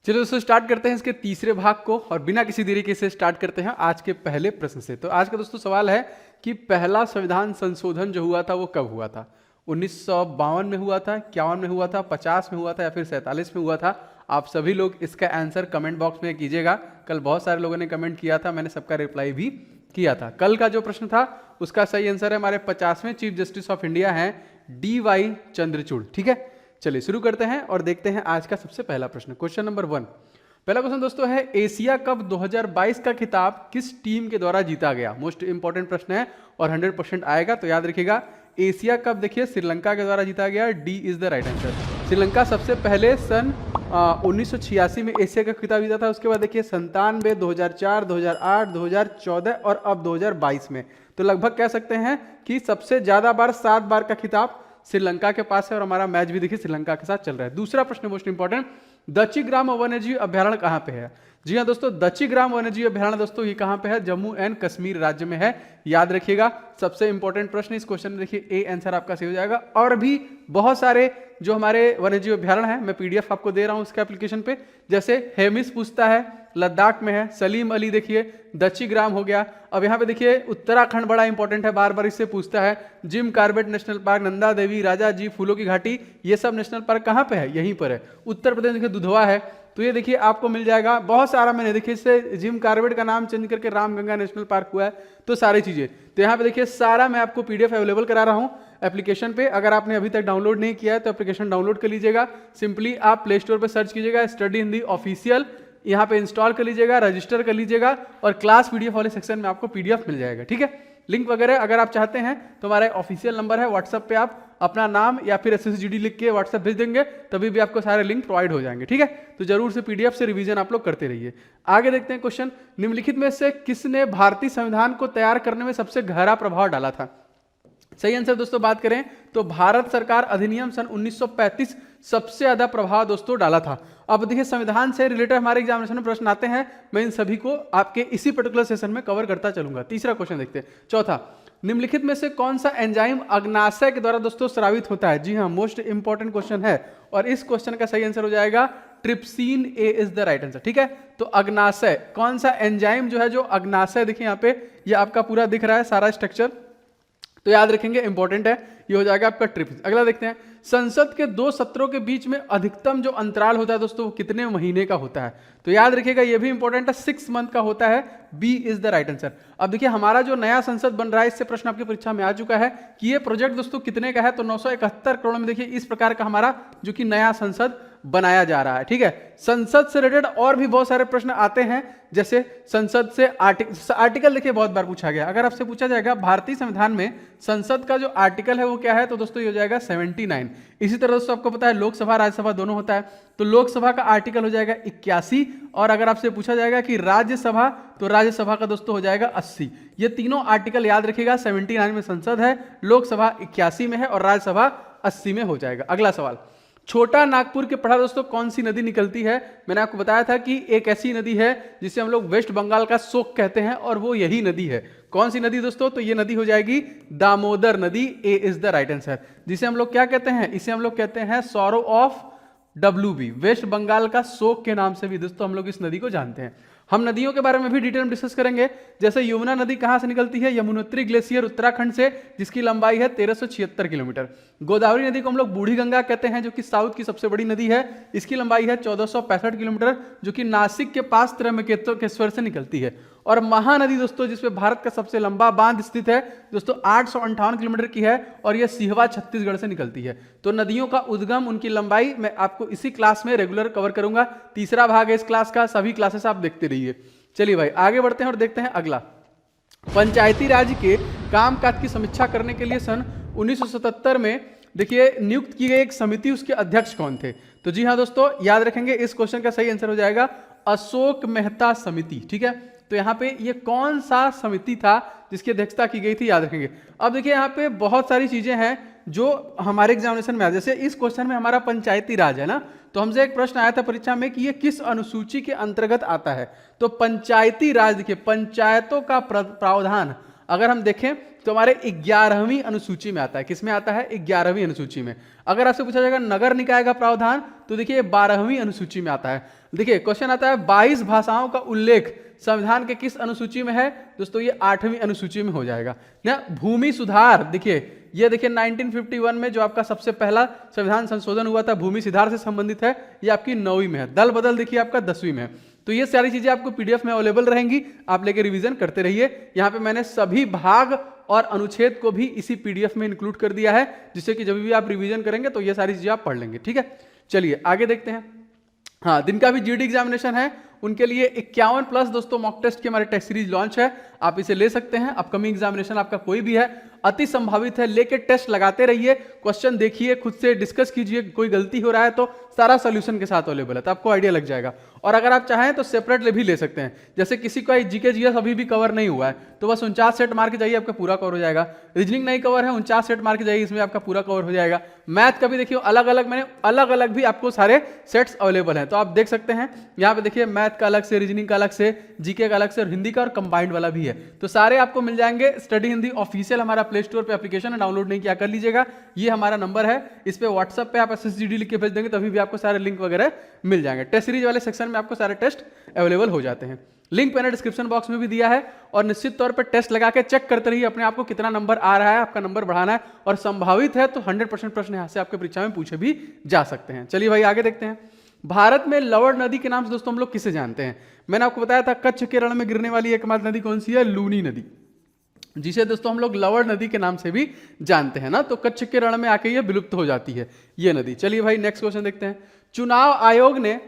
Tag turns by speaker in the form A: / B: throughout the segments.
A: चलो दोस्तों स्टार्ट करते हैं इसके तीसरे भाग को और बिना किसी देरी के से स्टार्ट करते हैं आज के पहले प्रश्न से। तो आज का दोस्तों सवाल है कि पहला संविधान संशोधन जो हुआ था वो कब हुआ था। 1952 में हुआ था, 51 में हुआ था, 50 में हुआ था या फिर 47 में हुआ था। आप सभी लोग इसका आंसर कमेंट बॉक्स में कीजिएगा। कल बहुत सारे लोगों ने कमेंट किया था, मैंने सबका रिप्लाई भी किया था। कल का जो प्रश्न था उसका सही आंसर है हमारे 50वें चीफ जस्टिस ऑफ इंडिया हैं DY चंद्रचूड़। ठीक है, चलिए शुरू करते हैं और देखते हैं आज का सबसे पहला प्रश्न। क्वेश्चन नंबर 1, पहला क्वेश्चन दोस्तों है एशिया कप 2022 का खिताब किस टीम के द्वारा जीता गया। मोस्ट इंपॉर्टेंट प्रश्न है और 100% आएगा, तो याद रखिएगा। एशिया कप देखिए श्रीलंका के द्वारा जीता गया, D is the right answer. Sri Lanka सबसे पहले सन 1986 में एशिया कप खिताब जीता था। उसके बाद देखिए 97, 2004, 2008, 2014 और अब 2022 में। तो लगभग कह सकते हैं कि सबसे ज्यादा बार 7 बार का खिताब श्रीलंका के पास है और हमारा मैच भी देखिए श्रीलंका के साथ चल रहा है। दूसरा प्रश्न मोस्ट इंपॉर्टेंट, दच्चीग्राम वन्यजीव अभ्यारण्य कहां पे है। जी हां दोस्तों, दच्चीग्राम वन्यजीव अभ्यारण्य दोस्तों ये कहां पे है, जम्मू एंड कश्मीर राज्य में है। याद रखिएगा, सबसे इंपॉर्टेंट प्रश्न इस क्वेश्चन में देखिए ए आंसर आपका सही हो जाएगा। और भी बहुत सारे जो हमारे वन्यजीव अभ्यारण्य है, मैं PDF आपको दे रहा हूं इसके एप्लीकेशन पे। जैसे हेमिस पूछता है, लद्दाख में है। सलीम अली देखिए दच्चीग्राम हो गया। अब यहाँ पे देखिए उत्तराखंड बड़ा इंपॉर्टेंट है, बार बार इससे पूछता है। Jim Corbett national park, Nanda Devi, Raja ji, फूलों की घाटी, ये सब नेशनल पार्क कहाँ पे है, यहीं पर है। उत्तर प्रदेश देखिए दुधवा है, तो ये देखिए आपको मिल जाएगा। बहुत सारा मैंने देखिए इससे जिम कार्बेट का नाम चेंज करके रामगंगा नेशनल पार्क हुआ है, तो सारी चीजें। तो यहाँ पे देखिए सारा मैं आपको PDF अवेलेबल करा रहा हूँ एप्लीकेशन पे। अगर आपने अभी तक डाउनलोड नहीं किया है तो एप्लीकेशन डाउनलोड कर लीजिएगा। सिंपली आप प्ले स्टोर पर सर्च कीजिएगा स्टडी हिंदी ऑफिशियल, यहाँ पे इंस्टॉल कर लीजिएगा, रजिस्टर कर लीजिएगा और क्लास PDF वाले सेक्शन में आपको PDF मिल जाएगा। ठीक है, लिंक वगैरह अगर आप चाहते हैं तो हमारा ऑफिशियल नंबर है, व्हाट्सएप पे आप अपना नाम या फिर SSGD लिख के व्हाट्सएप भेज देंगे, तभी भी आपको सारे लिंक प्रोवाइड हो जाएंगे। ठीक है, तो जरूर से PDF से रिवीजन आप लोग करते रहिए। आगे देखते हैं क्वेश्चन, निम्नलिखित में से किसने भारतीय संविधान को तैयार करने में सबसे गहरा प्रभाव डाला था। सही आंसर दोस्तों बात करें तो भारत सरकार अधिनियम सन 1935 सबसे ज्यादा प्रभाव दोस्तों डाला था। अब देखिए संविधान से रिलेटेड हमारे एग्जामिनेशन में प्रश्न आते हैं, मैं इन सभी को आपके इसी पर्टिकुलर सेशन में कवर करता चलूंगा। तीसरा क्वेश्चन देखते हैं। चौथा, निम्नलिखित में से कौन सा एंजाइम अग्नाशय के द्वारा दोस्तों स्रावित होता है। जी हाँ, मोस्ट इंपॉर्टेंट क्वेश्चन है और इस क्वेश्चन का सही आंसर हो जाएगा trypsin, A is the right answer. ठीक है, तो अग्नाशय कौन सा एंजाइम जो है, जो अग्नाशय देखिए यहाँ पे ये आपका पूरा दिख रहा है सारा स्ट्रक्चर, तो याद रखेंगे इंपॉर्टेंट है, ये हो जाएगा आपका ट्रिप्स। अगला देखते हैं, संसद के 2 सत्रों के बीच में अधिकतम जो अंतराल होता है दोस्तों वो कितने महीने का होता है। तो याद रखिएगा ये भी इंपॉर्टेंट है, 6 मंथ का होता है, B is the right answer. अब देखिए हमारा जो नया संसद बन रहा है, इससे प्रश्न आपकी परीक्षा में आ चुका है कि ये प्रोजेक्ट दोस्तों कितने का है, तो 971 करोड़ में देखिए इस प्रकार का हमारा जो कि नया संसद बनाया जा रहा है। ठीक है, संसद से रिलेटेड और भी बहुत सारे प्रश्न आते हैं, जैसे संसद से आर्टिकल देखिए बहुत बार पूछा गया। अगर आपसे पूछा जाएगा भारतीय संविधान में संसद का जो आर्टिकल है वो क्या है, तो दोस्तों ये हो जाएगा 79। इसी तरह दोस्तों आपको पता है लोकसभा राज्यसभा दोनों होता है, तो लोकसभा का आर्टिकल हो जाएगा 81 और अगर आपसे पूछा जाएगा कि राज्यसभा, तो राज्यसभा का दोस्तों हो जाएगा 80। ये तीनों आर्टिकल याद रखिएगा, 79 में संसद है, लोकसभा 81 में है और राज्यसभा 80 में हो जाएगा। अगला सवाल, छोटा नागपुर के पठार दोस्तों कौन सी नदी निकलती है। मैंने आपको बताया था कि एक ऐसी नदी है जिसे हम लोग वेस्ट बंगाल का शोक कहते हैं और वो यही नदी है। कौन सी नदी दोस्तों, तो ये नदी हो जाएगी दामोदर नदी, ए इज द राइट आंसर। जिसे हम लोग क्या कहते हैं, इसे हम लोग कहते हैं sorrow of WB, West Bengal का शोक के नाम से भी दोस्तों हम लोग इस नदी को जानते हैं। हम नदियों के बारे में भी डिटेल में डिस्कस करेंगे, जैसे यमुना नदी कहां से निकलती है, यमुनोत्री ग्लेशियर उत्तराखंड से, जिसकी लंबाई है 1376 किलोमीटर। गोदावरी नदी को हम लोग बूढ़ी गंगा कहते हैं, जो कि साउथ की सबसे बड़ी नदी है, इसकी लंबाई है 1465 किलोमीटर, जो कि नासिक के पास त्रयंबकेश्वर से निकलती है। और महानदी दोस्तों जिसमें भारत का सबसे लंबा बांध स्थित है दोस्तों 858 किलोमीटर की है और यह सिहवा छत्तीसगढ़ से निकलती है। तो नदियों का उद्गम, उनकी लंबाई मैं आपको इसी क्लास में रेगुलर कवर करूंगा। तीसरा भाग है इस क्लास का, सभी क्लासेस आप देखते रहिए। चलिए भाई आगे बढ़ते हैं और देखते हैं अगला, पंचायती राज के कामकाज की समीक्षा करने के लिए सन 1977 में देखिए नियुक्त की गई एक समिति, उसके अध्यक्ष कौन थे। तो जी हाँ दोस्तों याद रखेंगे, इस क्वेश्चन का सही आंसर हो जाएगा अशोक मेहता समिति। ठीक है, तो यहाँ पे ये कौन सा समिति था जिसकी अध्यक्षता की गई थी, याद रखेंगे। अब देखिए यहाँ पे बहुत सारी चीजें हैं जो हमारे एग्जामिनेशन में आ, जैसे इस क्वेश्चन में हमारा पंचायती राज है ना, तो हमसे एक प्रश्न आया था परीक्षा में कि ये किस अनुसूची के अंतर्गत आता है। तो पंचायती राज देखिए, पंचायतों का प्रावधान अगर हम देखें तो हमारे 11वीं अनुसूची में आता है। किसमें आता है, 11वीं अनुसूची में। अगर आपसे पूछा जाएगा नगर निकाय का प्रावधान, तो देखिए 12वीं अनुसूची में आता है। देखिए क्वेश्चन आता है 22 भाषाओं का उल्लेख संविधान के किस अनुसूची में है? दोस्तों ये 8वीं अनुसूची में हो जाएगा ना। भूमि सुधार, देखिए ये देखिए 1951 में जो आपका सबसे पहला संविधान संशोधन हुआ था भूमि सुधार से संबंधित है, ये आपकी 9वीं में है। दल बदल देखिए आपका 10वीं में है। तो ये सारी चीजें आपको पीडीएफ में अवेलेबल रहेंगी, आप लेके रिवीजन करते रहिए। यहाँ पे मैंने सभी भाग और अनुच्छेद को भी इसी पीडीएफ में इंक्लूड कर दिया है, जिससे कि जब भी आप रिवीजन करेंगे तो ये सारी चीजें आप पढ़ लेंगे। ठीक है, चलिए आगे देखते हैं। हाँ, दिन का भी जीडी एग्जामिनेशन है, उनके लिए 51 प्लस दोस्तों मॉक टेस्ट की हमारे टेस्ट सीरीज लॉन्च है, आप इसे ले सकते हैं। अपकमिंग एग्जामिनेशन आपका कोई भी है, अति संभावित है, लेके टेस्ट लगाते रहिए, क्वेश्चन देखिए, खुद से डिस्कस कीजिए, कोई गलती हो रहा है तो सारा सोल्यूशन के साथ अवेलेबल है, तो आपको आइडिया लग जाएगा। और अगर आप चाहें तो सेपरेट भी ले सकते हैं, जैसे किसी का जीके जीएस अभी भी कवर नहीं हुआ है तो बस 49 सेट मार के जाइए, आपका पूरा कवर हो जाएगा। रीजनिंग नहीं कवर है, 49 सेट मार के जाइए, इसमें आपका पूरा कवर हो जाएगा। मैथ का भी देखिए अलग अलग, मैंने अलग अलग भी आपको सारे सेट्स अवेलेबल हैं, तो आप देख सकते हैं। यहाँ पे देखिए मैथ का अलग से, रीजनिंग का अलग से, जीके का अलग से, और हिंदी का और कंबाइंड वाला भी है, तो सारे आपको मिल जाएंगे। स्टडी हिंदी ऑफिशियल हमारा प्ले स्टोर पे एप्लीकेशन है, डाउनलोड नहीं किया कर लीजिएगा। ये हमारा नंबर है, इस पे व्हाट्सएप पे आप SSGD लिख के भेज देंगे, तभी भी आपको सारे लिंक वगैरह मिल जाएंगे। टेस्ट सीरीज वाले सेक्शन में आपको सारे टेस्ट अवेलेबल हो जाते हैं। लिंक मैंने डिस्क्रिप्शन बॉक्स में भी दिया है, और निश्चित तौर पर टेस्ट लगा के चेक करते रहिए अपने आप को कितना नंबर आ रहा है, आपका नंबर बढ़ाना है, और संभावित है तो 100% प्रश्न यहाँ से आपके परीक्षा में पूछे भी जा सकते हैं। चलिए भाई आगे देखते हैं। भारत में लवण नदी के नाम से दोस्तों हम लोग किसे जानते हैं? मैंने आपको बताया था कच्छ के रण में गिरने वाली एकमात्र नदी कौन सी है? लूनी नदी, जिसे दोस्तों हम लोग लवण नदी के नाम से भी जानते हैं ना। तो कच्छ के रण में आके ये विलुप्त हो जाती है ये नदी। चलिए भाई नेक्स्ट क्वेश्चन देखते हैं। चुनाव आयोग ने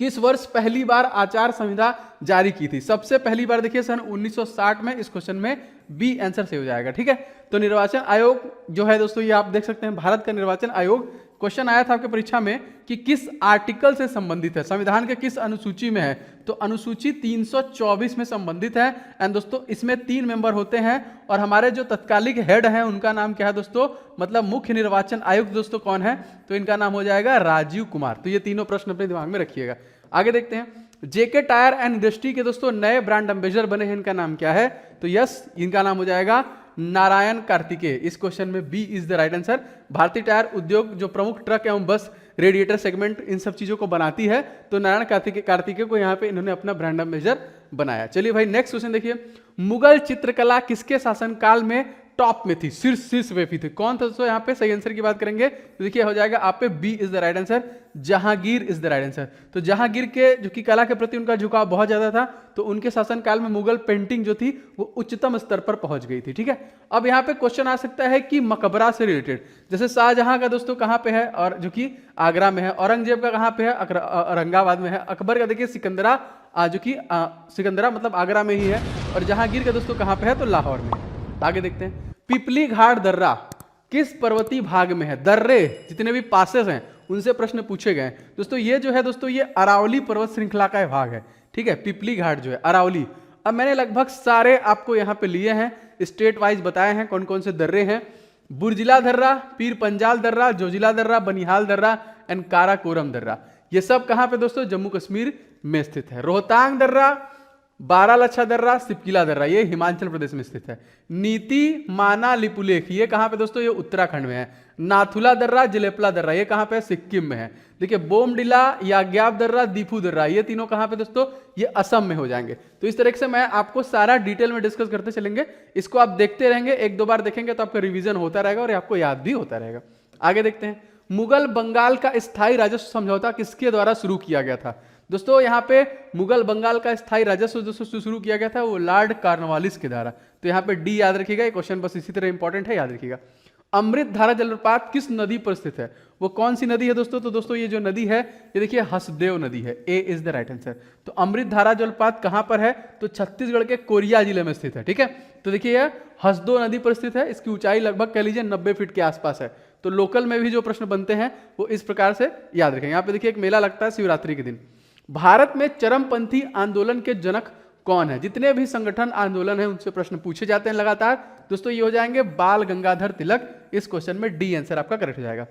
A: किस वर्ष पहली बार आचार संहिता जारी की थी? सबसे पहली बार देखिए सन 1960 में। इस क्वेश्चन में बी आंसर से हो जाएगा। ठीक है, तो निर्वाचन आयोग जो है दोस्तों, ये आप देख सकते हैं, भारत का निर्वाचन आयोग। क्वेश्चन आया था आपके परीक्षा में कि किस आर्टिकल से संबंधित है, संविधान के किस अनुसूची में है? तो अनुसूची 324 में संबंधित है। एंड दोस्तों इसमें 3 मेंबर होते हैं, और हमारे जो तत्कालिक हेड हैं उनका नाम क्या है दोस्तों? मतलब मुख्य निर्वाचन आयुक्त दोस्तों कौन है? तो इनका नाम हो जाएगा राजीव कुमार। तो ये तीनों प्रश्न अपने दिमाग में रखिएगा। आगे देखते हैं। जेके टायर एंड इंडस्ट्री के दोस्तों नए ब्रांड एम्बेसडर बने हैं, इनका नाम क्या है? तो यस, इनका नाम हो जाएगा नारायण कार्तिकेय। इस क्वेश्चन में B is the right answer. भारतीय टायर उद्योग जो प्रमुख ट्रक एवं बस, रेडिएटर सेगमेंट, इन सब चीजों को बनाती है, तो नारायण कार्तिकेय को यहाँ पे इन्होंने अपना ब्रांड एम्बेसडर बनाया। चलिए भाई नेक्स्ट क्वेश्चन देखिए। मुगल चित्रकला किसके शासनकाल में टॉप में थी, शीर्ष पे थी? कौन था दोस्तों? यहाँ पे सही आंसर की बात करेंगे तो देखिए हो जाएगा आप पे B is the right answer, Jahangir is the right answer. तो जहांगीर के जो कि कला के प्रति उनका झुकाव बहुत ज्यादा था, तो उनके शासनकाल में मुगल पेंटिंग जो थी वो उच्चतम स्तर पर पहुंच गई थी। ठीक है, अब यहाँ पे क्वेश्चन आ सकता है कि मकबरा से रिलेटेड, जैसे शाहजहां का दोस्तों कहाँ पे है? और जो कि आगरा में है। औरंगजेब का कहाँ पे है? औरंगाबाद में है। अकबर का देखिए सिकंदरा, जो कि सिकंदरा मतलब आगरा में ही है। और जहांगीर का दोस्तों कहाँ पे है? तो लाहौर में। आगे देखते हैं। पिपली घाट दर्रा किस पर्वतीय भाग में है? दर्रे जितने भी पासेस हैं उनसे प्रश्न पूछे गए दोस्तों। ये जो है दोस्तों ये अरावली पर्वत श्रृंखला का भाग है। ठीक है, पिपली घाट जो है अरावली। अब मैंने लगभग सारे आपको यहाँ पे लिए हैं, स्टेट वाइज बताए हैं कौन कौन से दर्रे हैं। बुर्जिला दर्रा, पीर पंजाल दर्रा, जोजिला दर्रा, बनिहाल दर्रा एंड काराकोरम दर्रा। ये सब कहाँ पे दोस्तों? जम्मू कश्मीर में स्थित है। रोहतांग दर्रा, बारालाचा दर्रा, सिपकिला दर्रा, ये हिमाचल प्रदेश में स्थित है। नीति माना लिपुलेख, ये कहां पे दोस्तों? ये उत्तराखंड में है। नाथुला दर्रा, जलेपला दर्रा, ये कहां पे है? सिक्किम में है। देखिए बोमडिला, याग्याब दर्रा, दीफू दर्रा, ये तीनों कहां पे दोस्तों? ये असम में हो जाएंगे। तो इस तरह से मैं आपको सारा डिटेल में डिस्कस करते चलेंगे, इसको आप देखते रहेंगे, 1-2 बार देखेंगे तो आपका रिविजन होता रहेगा और आपको याद भी होता रहेगा। आगे देखते हैं। मुगल बंगाल का स्थायी राजस्व समझौता किसके द्वारा शुरू किया गया था? दोस्तों यहाँ पे मुगल बंगाल का स्थायी राजस्व दोस्तों शुरू किया गया था वो लॉर्ड कॉर्नवालिस के द्वारा। तो यहाँ पे डी याद रखिएगा, ये क्वेश्चन बस इसी तरह इंपॉर्टेंट है, याद रखिएगा। अमृत धारा जलप्रपात किस नदी पर स्थित है? वो कौन सी नदी है दोस्तों? तो दोस्तों ये जो नदी है ये देखिए हसदेव नदी है। ए इज द राइट आंसर। तो अमृत धारा जलप्रपात कहां पर है? तो छत्तीसगढ़ के कोरिया जिले में स्थित है। ठीक है, तो देखिए यह हसदेव नदी पर स्थित है। इसकी ऊंचाई लगभग कह लीजिए 90 फीट के आसपास है। तो लोकल में भी जो प्रश्न बनते हैं वो इस प्रकार से याद रखें। यहाँ पे देखिए एक मेला लगता है शिवरात्रि के दिन। भारत में चरमपंथी आंदोलन के जनक कौन है? जितने भी संगठन आंदोलन है उनसे प्रश्न पूछे जाते हैं लगातार दोस्तों। ये हो जाएंगे बाल गंगाधर तिलक। इस क्वेश्चन में डी आंसर आपका करेक्ट हो जाएगा।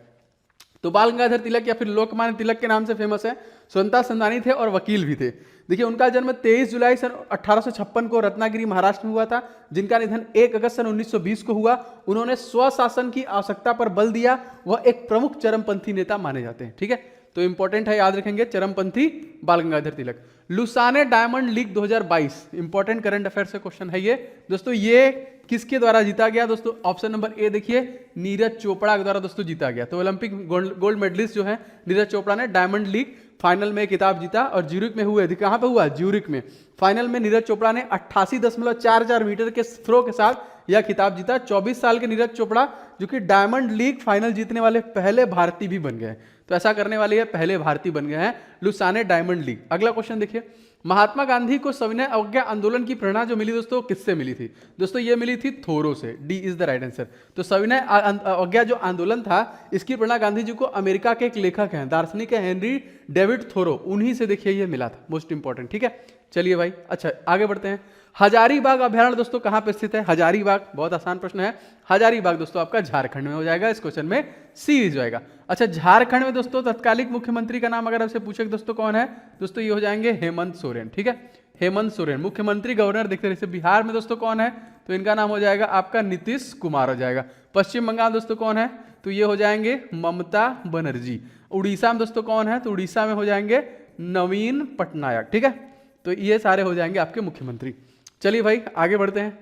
A: तो बाल गंगाधर तिलक या फिर लोकमान्य तिलक के नाम से फेमस है। स्वतंत्रता सेनानी थे और वकील भी थे। देखिए उनका जन्म 23 जुलाई सन 1856 को रत्नागिरी महाराष्ट्र में हुआ था, जिनका निधन 1 अगस्त सन 1920 को हुआ। उन्होंने स्वशासन की आवश्यकता पर बल दिया। वह एक प्रमुख चरमपंथी नेता माने जाते हैं। ठीक है, तो इंपॉर्टेंट है, याद रखेंगे, चरमपंथी Bal Gangadhar Tilak. Lausanne Diamond League 2022, important current affair से क्वेश्चन है ये दोस्तों। ये किसके द्वारा जीता गया दोस्तों? ऑप्शन नंबर ए देखिए, नीरज चोपड़ा के द्वारा दोस्तों जीता गया। तो ओलंपिक गोल्ड मेडलिस्ट जो है नीरज चोपड़ा ने डायमंड लीग फाइनल में खिताब जीता और ज्यूरिक में हुए थे। कहां पे हुआ? ज्यूरिक में। फाइनल में नीरज चोपड़ा ने 88.44 मीटर के थ्रो के साथ यह खिताब जीता। 24 साल के नीरज चोपड़ा जो कि डायमंड लीग फाइनल जीतने वाले पहले भारतीय भी बन गए। तो ऐसा करने वाले पहले भारतीय बन गए हैं, लुसाने डायमंड लीग। अगला क्वेश्चन देखिए, महात्मा गांधी को सविनय अवज्ञा आंदोलन की प्रेरणा जो मिली दोस्तों, किससे मिली थी? दोस्तों ये मिली थी थोरो से। D is the right answer. तो सविनय अवज्ञा जो आंदोलन था, इसकी प्रेरणा गांधी जी को अमेरिका के एक लेखक हैं, दार्शनिक है, हेनरी डेविड थोरो, उन्हीं से देखिए ये मिला था। मोस्ट इंपॉर्टेंट, ठीक है। चलिए भाई, अच्छा आगे बढ़ते हैं। हजारीबाग अभयारण्य दोस्तों कहां पे स्थित है? हजारीबाग, बहुत आसान प्रश्न है। हजारीबाग दोस्तों आपका झारखंड में हो जाएगा। इस क्वेश्चन में सी हो जाएगा। अच्छा, झारखंड में दोस्तों तत्कालिक मुख्यमंत्री का नाम अगर आपसे पूछे दोस्तों कौन है, दोस्तों ये हो जाएंगे हेमंत सोरेन, ठीक है। हेमंत सोरेन मुख्यमंत्री गवर्नर देखते रहे। बिहार में दोस्तों कौन है? तो इनका नाम हो जाएगा आपका नीतीश कुमार हो जाएगा। पश्चिम बंगाल दोस्तों कौन है? तो ये हो जाएंगे ममता बनर्जी। उड़ीसा में दोस्तों कौन है? तो उड़ीसा में हो जाएंगे नवीन पटनायक, ठीक है। तो ये सारे हो जाएंगे आपके मुख्यमंत्री। चलिए भाई आगे बढ़ते हैं।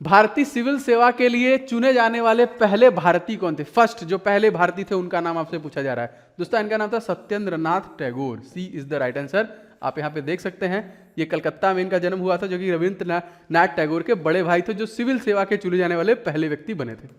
A: भारतीय सिविल सेवा के लिए चुने जाने वाले पहले भारतीय कौन थे? फर्स्ट जो पहले भारतीय थे उनका नाम आपसे पूछा जा रहा है दोस्तों। इनका नाम था सत्येंद्र नाथ टैगोर। सी इज द राइट आंसर। आप यहाँ पे देख सकते हैं, ये कलकत्ता में इनका जन्म हुआ था, जो कि रविंद्रनाथ टैगोर के बड़े भाई थे, जो सिविल सेवा के चुने जाने वाले पहले व्यक्ति बने थे।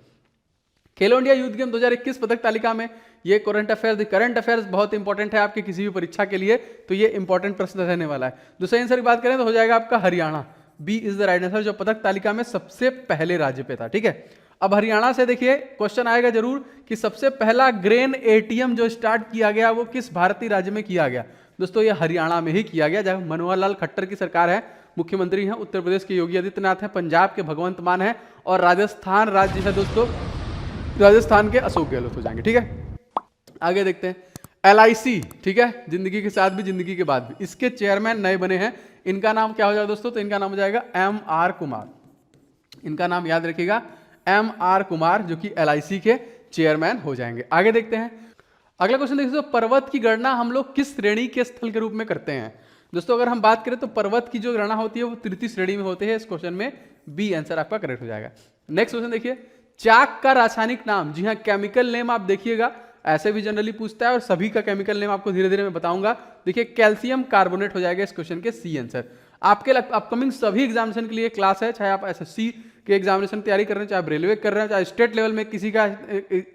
A: खेलो इंडिया यूथ गेम 2021 पदक तालिका में, ये करंट अफेयर्स बहुत इंपॉर्टेंट है आपके किसी भी परीक्षा के लिए, तो ये इंपॉर्टेंट प्रश्न रहने वाला है। दूसरे आंसर की बात करें तो हो जाएगा आपका Haryana. B is the right answer, जो पदक तालिका में सबसे पहले राज्य पे था, ठीक है। अब हरियाणा से देखिए क्वेश्चन आएगा जरूर कि सबसे पहला ग्रेन एटीएम जो स्टार्ट किया गया वो किस भारतीय राज्य में किया गया? दोस्तों ये हरियाणा में ही किया गया, जब मनोहर लाल खट्टर की सरकार है, मुख्यमंत्री हैं उत्तर प्रदेश के योगी आदित्यनाथ हैं, पंजाब के भगवंत मान है, और राजस्थान राज्य है दोस्तों, राजस्थान के अशोक गहलोत हो जाएंगे, ठीक है। आगे देखते हैं। LIC, ठीक है, जिंदगी के साथ भी जिंदगी के बाद भी, इसके चेयरमैन नए बने हैं। इनका नाम क्या हो जाएगा दोस्तों? तो इनका नाम हो जाएगा MR कुमार। इनका नाम याद रखिएगा, MR कुमार, जो कि LIC के चेयरमैन हो जाएंगे। आगे देखते हैं। अगला क्वेश्चन देखिए, पर्वत की गणना हम लोग किस श्रेणी के स्थल के रूप में करते हैं? दोस्तों अगर हम बात करें तो पर्वत की जो गणना होती है वो तृतीय श्रेणी में होती है। इस क्वेश्चन में बी आंसर आपका करेक्ट हो जाएगा। नेक्स्ट क्वेश्चन देखिए, चाक का रासायनिक नाम। जी हाँ, केमिकल नेम आप देखिएगा, ऐसे भी जनरली पूछता है, और सभी का केमिकल नेम आपको धीरे धीरे मैं बताऊंगा। देखिए कैल्शियम कार्बोनेट हो जाएगा इस क्वेश्चन के सी आंसर। आपके अपकमिंग सभी एग्जामिनेशन के लिए क्लास है, चाहे आप SSC के एग्जामिनेशन तैयारी कर रहे हैं, चाहे आप रेलवे कर रहे हैं, चाहे स्टेट लेवल में किसी का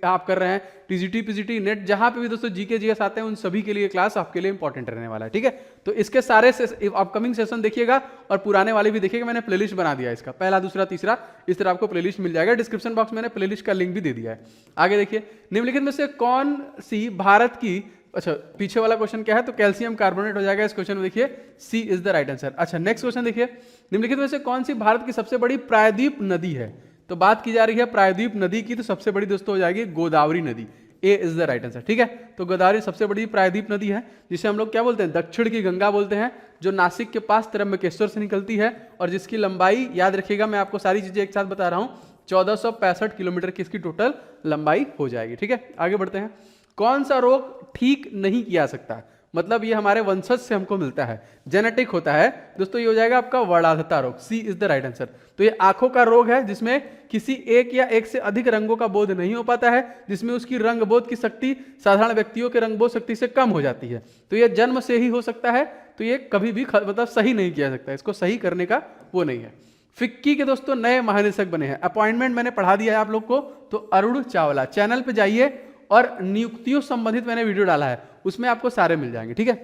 A: आप कर रहे हैं, TGT PGT नेट, जहां पे भी दोस्तों जीके जीएस आते हैं, उन सभी के लिए क्लास आपके लिए इंपॉर्टेंट रहने वाला है, ठीक है। तो इसके सारे अपकमिंग सेशन देखिएगा और पुराने वाले भी देखिएगा। मैंने प्लेलिस्ट बना दिया इसका, पहला दूसरा तीसरा, इस तरह आपको प्लेलिस्ट मिल जाएगा। डिस्क्रिप्शन बॉक्स में मैंने प्लेलिस्ट का लिंक भी दे दिया है। आगे देखिए, निम्नलिखित में से कौन सी भारत की, अच्छा पीछे वाला क्वेश्चन क्या है? तो कैल्शियम कार्बोनेट हो जाएगा इस क्वेश्चन में, देखिए सी इज द राइट आंसर। अच्छा नेक्स्ट क्वेश्चन देखिए, निम्नलिखित में से कौन सी भारत की सबसे बड़ी प्रायद्वीप नदी है? तो बात की जा रही है प्रायद्वीप नदी की, तो सबसे बड़ी दोस्तों हो जाएगी गोदावरी नदी। ए इज द राइट आंसर, ठीक है। तो गोदावरी सबसे बड़ी प्रायद्वीप नदी है, जिसे हम लोग क्या बोलते हैं? दक्षिण की गंगा बोलते हैं, जो नासिक के पास त्र्यंबकेश्वर से निकलती है, और जिसकी लंबाई याद रखिएगा, मैं आपको सारी चीजें एक साथ बता रहा हूं, 1465 किलोमीटर की इसकी टोटल लंबाई हो जाएगी, ठीक है। आगे बढ़ते हैं। कौन सा रोग ठीक नहीं किया सकता? मतलब ये हमारे वंशज से हमको मिलता है, जेनेटिक होता है दोस्तों। ये हो जाएगा आपका वर्णाधता रोग। सी इज द राइट आंसर। तो ये आंखों का रोग है, जिसमें किसी एक या एक से अधिक रंगों का बोध नहीं हो पाता है, जिसमें उसकी रंग बोध की शक्ति साधारण व्यक्तियों के रंग बोध शक्ति से कम हो जाती है। तो ये जन्म से ही हो सकता है, तो ये कभी भी मतलब सही नहीं किया सकता, इसको सही करने का वो नहीं है। फिक्की के दोस्तों नए महानिदेशक बने हैं, अपॉइंटमेंट मैंने पढ़ा दिया है आप लोग को, तो अरुण चावला। चैनल पे जाइए और नियुक्तियों संबंधित मैंने वीडियो डाला है, उसमें आपको सारे मिल जाएंगे, ठीक है।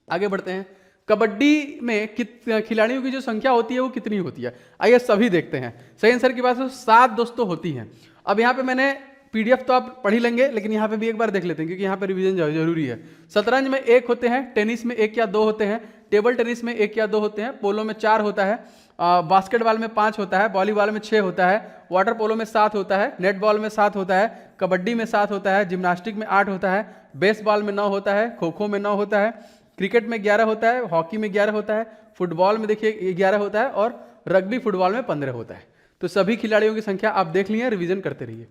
A: आगे बढ़ते हैं। कबड्डी में खिलाड़ियों की जो संख्या होती है वो कितनी होती है? आइए सभी देखते हैं। सही आंसर की बात है 7 दोस्तों होती हैं। अब यहाँ पे मैंने PDF तो आप पढ़ ही लेंगे, लेकिन यहाँ पे भी एक बार देख लेते हैं, क्योंकि यहाँ पे रिवीजन जरूरी है। शतरंज में 1 होते हैं, टेनिस में 1 या 2 होते हैं, टेबल टेनिस में 1 या 2 होते हैं, पोलो में 4 होता है, बास्केटबॉल में 5 होता है, वॉलीबॉल में 6 होता है, वाटर पोलो में 7 होता है, नेटबॉल में 7 होता है, कबड्डी में 7 होता है, जिम्नास्टिक में 8 होता है, बेसबॉल में 9 होता है, खो खो में 9 होता है, क्रिकेट में 11 होता है, हॉकी में 11 होता है, फुटबॉल में देखिए 11 होता है, और रग्बी फुटबॉल में 15 होता है। तो सभी खिलाड़ियों की संख्या आप देख लिए, रिवीजन करते रहिए।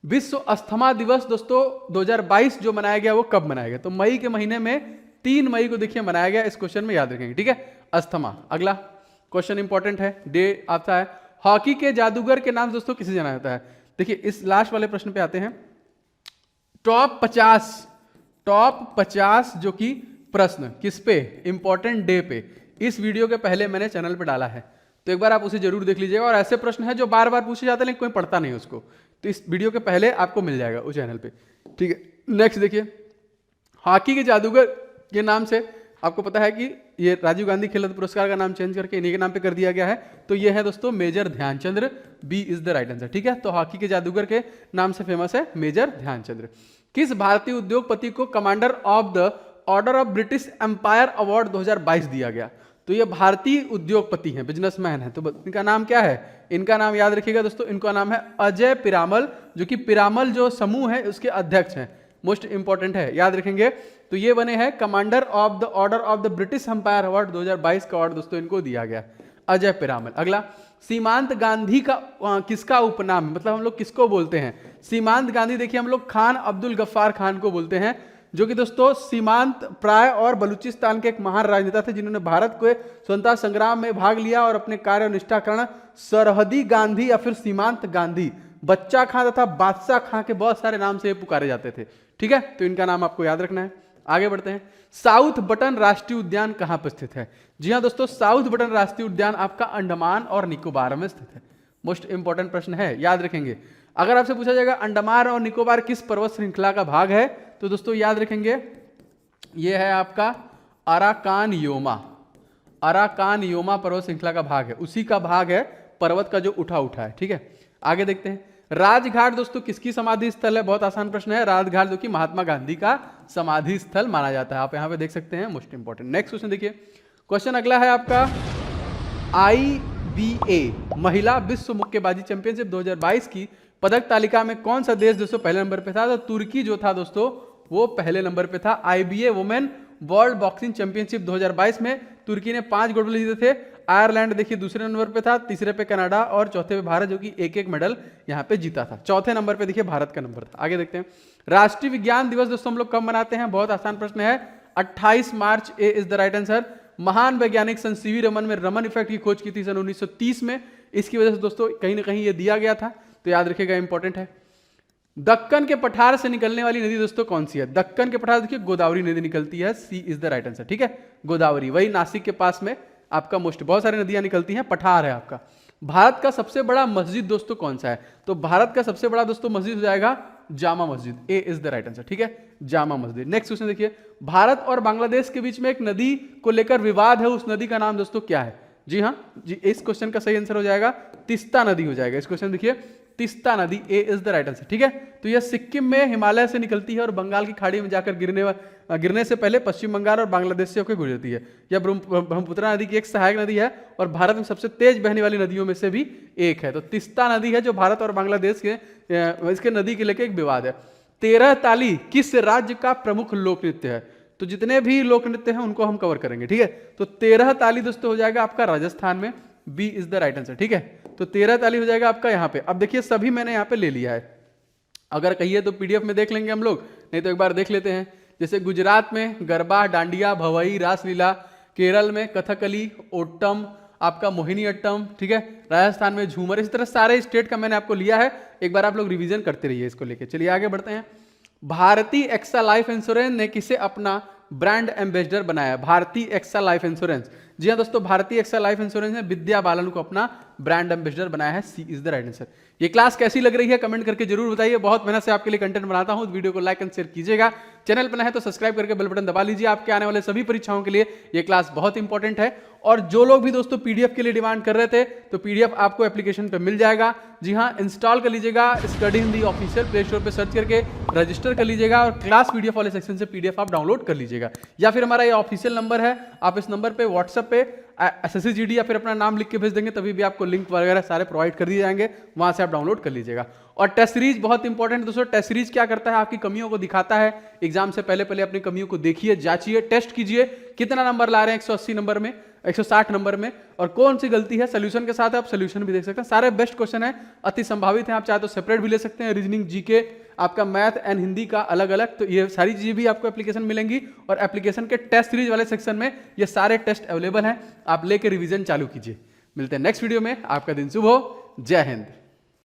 A: विश्व अस्थमा दिवस दोस्तों 2022 जो मनाया गया वो कब मनाया गया? तो मई के महीने में 3 मई को देखिए मनाया गया। इस क्वेश्चन में याद रखेंगे, ठीक है। अस्थमा। अगला क्वेश्चन इंपॉर्टेंट है, डे आता है। हॉकी के जादूगर के नाम दोस्तों किसे जाना जाता है? देखिए इस लास्ट वाले प्रश्न पे आते हैं। टॉप 50 जो कि प्रश्न किस पे, इंपॉर्टेंट डे पे, इस वीडियो के पहले मैंने चैनल पे डाला है, तो एक बार आप उसे जरूर देख लीजिएगा। और ऐसे प्रश्न है जो बार बार पूछे जाते हैं लेकिन कोई पढ़ता नहीं उसको, तो इस वीडियो के पहले आपको मिल जाएगा उस चैनल पे, ठीक है। नेक्स्ट देखिए, हॉकी के जादूगर के नाम से आपको पता है कि ये राजीव गांधी खेल रत्न पुरस्कार का नाम चेंज करके इन्हीं के नाम पे कर दिया गया है। तो ये है दोस्तों major Dhyanchandra, B is the right answer, ठीक है। तो हॉकी के जादूगर के नाम से फेमस है मेजर ध्यानचंद्र। किस भारतीय उद्योगपति को Commander of the Order of British Empire award 2022 दिया गया? तो ये भारतीय उद्योगपति हैं, बिजनेसमैन हैं, तो इनका नाम क्या है? इनका नाम याद रखिएगा दोस्तों, इनका नाम है अजय पिरामल, जो कि पिरामल जो समूह है उसके अध्यक्ष हैं। मोस्ट इंपॉर्टेंट है, याद रखेंगे। तो ये बने हैं Commander of the Order of the British Empire award 2022 का अवार्ड दोस्तों इनको दिया गया, अजय पिरामल। अगला, सीमांत गांधी का किसका उपनाम, मतलब हम लोग किसको बोलते हैं? सीमांत गांधी देखिए हम लोग खान अब्दुल गफ्फार खान को बोलते हैं, जो कि दोस्तों सीमांत प्राय और बलूचिस्तान के एक महान राजनेता थे, जिन्होंने भारत को स्वतंत्रता संग्राम में भाग लिया और अपने कार्य और निष्ठा कारण सरहदी गांधी या फिर सीमांत गांधी, बच्चा खां तथा बादशाह खां के बहुत सारे नाम से ये पुकारे जाते थे, ठीक है। तो इनका नाम आपको याद रखना है। आगे बढ़ते हैं। साउथ बटन राष्ट्रीय उद्यान कहां पर स्थित है? जी हां दोस्तों, साउथ बटन राष्ट्रीय उद्यान आपका अंडमान और निकोबार में स्थित है। मोस्ट इंपॉर्टेंट प्रश्न है, याद रखेंगे। अगर आपसे पूछा जाएगा अंडमान और निकोबार किस पर्वत श्रृंखला का भाग है, तो दोस्तों याद रखेंगे यह है आपका अराकान योमा, अराकान योमा पर्वत श्रृंखला का भाग है, उसी का भाग है पर्वत का जो उठा है, ठीक है। आगे देखते हैं। राजघाट दोस्तों किसकी समाधि स्थल है? बहुत आसान प्रश्न है। राजघाट जो कि महात्मा गांधी का समाधि स्थल माना जाता है, आप यहां पे देख सकते हैं। Most important. नेक्स्ट क्वेश्चन देखिए, क्वेश्चन अगला है आपका IBA महिला विश्व मुक्केबाजी चैंपियनशिप 2022 की पदक तालिका में कौन सा देश दोस्तों पहले नंबर पे था? तो तुर्की जो था दोस्तों वो पहले नंबर पे था। IBA women world boxing championship 2022 में तुर्की ने 5 गोल्ड जीते थे। आयरलैंड देखिए दूसरे नंबर पे था, तीसरे पे कनाडा और चौथे पे भारत, जो कि एक एक मेडल यहाँ पे जीता था। चौथे नंबर पे देखिए भारत का नंबर था। आगे देखते हैं। राष्ट्रीय विज्ञान दिवस दोस्तों हम लोग कब मनाते हैं? बहुत आसान प्रश्न है, 28 मार्च, ए इज द राइट आंसर। महान वैज्ञानिक सन सीवी रमन में रमन इफेक्ट की खोज की थी सन 1930 में। इसकी वजह से दोस्तों कहीं ना कहीं ये दिया गया था, तो याद रखिएगा, इंपॉर्टेंट है। दक्कन के पठार से निकलने वाली नदी दोस्तों कौन सी है? दक्कन के पठार देखिए गोदावरी नदी निकलती है, सी इज द राइट आंसर, ठीक है। गोदावरी, वही नासिक के पास में आपका मोस्ट, बहुत सारी नदियां निकलती हैं, पठार है आपका। भारत का सबसे बड़ा मस्जिद दोस्तों कौन सा है? तो भारत का सबसे बड़ा दोस्तों मस्जिद हो जाएगा जामा मस्जिद, ए इज द राइट आंसर, ठीक है, जामा मस्जिद। नेक्स्ट क्वेश्चन देखिए, भारत और बांग्लादेश के बीच में एक नदी को लेकर विवाद है, उस नदी का नाम दोस्तों क्या है? जी हाँ जी, इस क्वेश्चन का सही आंसर हो जाएगा तिस्ता नदी हो जाएगा। इस क्वेश्चन देखिए, तिस्ता नदी, ए इज द राइट आंसर, ठीक है। तो यह सिक्किम में हिमालय से निकलती है और बंगाल की खाड़ी में जाकर गिरने से पहले पश्चिम बंगाल और बांग्लादेश से होकर गुजरती है। यह ब्रह्मपुत्र नदी की एक सहायक नदी है और भारत में सबसे तेज बहने वाली नदियों में से भी एक है। तो तिस्ता नदी है जो भारत और बांग्लादेश के इसके नदी के लेके एक विवाद है। 13 ताली किस राज्य का प्रमुख लोक नृत्य है? तो जितने भी लोक नृत्य हैं उनको हम कवर करेंगे, ठीक है। तो 13 ताली दोस्तों हो जाएगा आपका राजस्थान में, B is the right answer, ठीक है। तो 13 ताली हो जाएगा आपका यहाँ पे। अब देखिए सभी मैंने यहाँ पे ले लिया है, अगर कहिए तो पीडीएफ में देख लेंगे हम लोग, नहीं तो एक बार देख लेते हैं। जैसे गुजरात में गरबा, डांडिया, भवई, रासलीला, केरल में कथकली, ओट्टम, आपका मोहिनी अट्टम, ठीक है, राजस्थान में झूमर, इस तरह सारे स्टेट का मैंने आपको लिया है। एक बार आप लोग रिवीजन करते रहिए इसको लेके। चलिए आगे बढ़ते हैं। भारतीय एक्सा लाइफ इंश्योरेंस ने किसे अपना ब्रांड एम्बेसडर बनाया? भारतीय एक्सा लाइफ इंश्योरेंस, जी हाँ दोस्तों, भारतीय एक्सा लाइफ इंश्योरेंस ने विद्या बालन को अपना ब्रांड एम्बेसडर बनाया है, सी इज द राइट आंसर। ये क्लास कैसी लग रही है कमेंट करके जरूर बताइए। बहुत मेहनत से आपके लिए कंटेंट बनाता हूं, वीडियो को लाइक एंड शेयर कीजिएगा। चैनल पर नए हैं तो सब्सक्राइब करके बेल बटन दबा लीजिए। आपके आने वाले सभी परीक्षाओं के लिए ये क्लास बहुत इंपॉर्टेंट है। और जो लोग भी दोस्तों पीडीएफ के लिए डिमांड कर रहे थे, तो पीडीएफ आपको एप्लीकेशन पे मिल जाएगा। जी हाँ, इंस्टॉल कर लीजिएगा, study Hindi official play store पे सर्च करके रजिस्टर कर लीजिएगा और क्लास पीडीएफ वाले सेक्शन से पीडीएफ आप डाउनलोड कर लीजिएगा। या फिर हमारा ये ऑफिशियल नंबर है, आप इस नंबर पे व्हाट्सएप पे SSCGD या फिर अपना नाम लिख के भेज देंगे, तभी भी आपको लिंक वगैरह सारे प्रोवाइड कर दिए जाएंगे, वहां से आप डाउनलोड कर लीजिएगा। और टेस्ट सीरीज बहुत इंपॉर्टेंट दोस्तों, टेस्ट सीरीज क्या करता है? आपकी कमियों को दिखाता है। एग्जाम से पहले अपनी कमियों को देखिए, जांचिए, टेस्ट कीजिए, कितना नंबर ला रहे हैं 180 नंबर में। 160 नंबर में, और कौन सी गलती है सोल्यूशन के साथ आप सोल्यूशन भी देख सकते हैं। सारे बेस्ट क्वेश्चन है, अति संभावित है, आप चाहे तो सेपरेट भी ले सकते हैं, रीजनिंग, जीके, आपका मैथ एंड हिंदी का अलग अलग। तो ये सारी चीजें भी आपको एप्लीकेशन मिलेंगी, और एप्लीकेशन के टेस्ट सीरीज वाले सेक्शन में ये सारे टेस्ट अवेलेबल हैं, आप लेके रिवीजन चालू कीजिए। मिलते हैं नेक्स्ट वीडियो में, आपका दिन शुभ हो, जय हिंद।